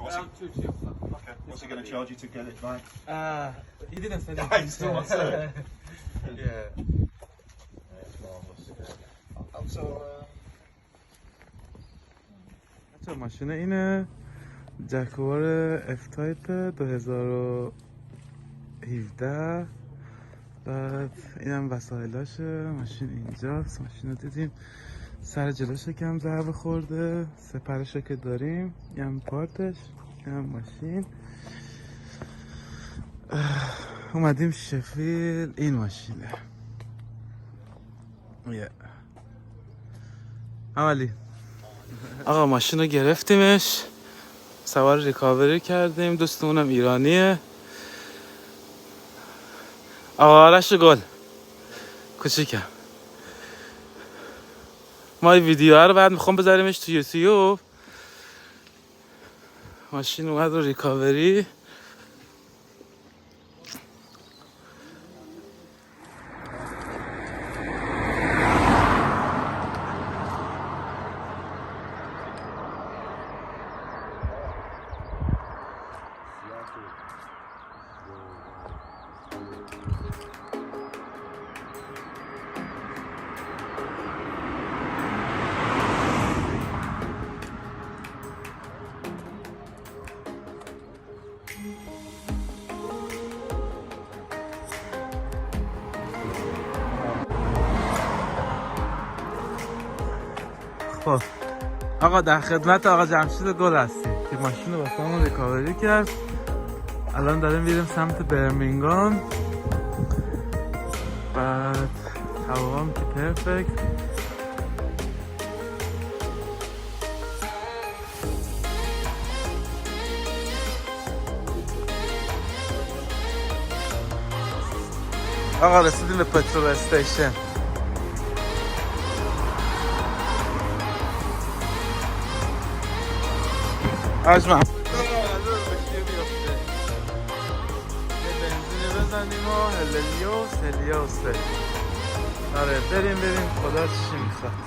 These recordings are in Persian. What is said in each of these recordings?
Okay. What's he going to charge you to get it back? He didn't say that. He still wants it. Yeah. بچه ماشین اینه جکوار اف تایپ 2017. بعد اینم وسایلاشه. ماشین اینجاست. ماشین رو دیدیم سر جلوش کم ضربه خورده. سپرشو که داریم. اینم پارتش. اینم ماشین. اومدیم شفیل. این ماشینه. عملی آقا ماشین رو گرفتیمش، سوار ریکاوری کردیم. دوستمونم ایرانیه. آقا آرش گل کوچیکم. ما این ویدیو رو بعد میخوام بذاریمش تو یوتیوب. ماشین اومد رو ریکاوری. خب آقا در خدمت آقا جمشید گل هستیم که ماشین رو واسمون ریکاوری کرد. الان داریم میریم سمت برمینگام. بعد هوام که پرفکت. آقا رسیدیم به پترول استیشن. آجمع یه بنزینی بزنیم و هلیوسه. آره بریم خدا چی میخواد.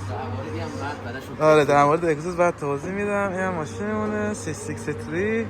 آره در مورد اگزوز بعد توضیح میدم. این ماشینمونه 663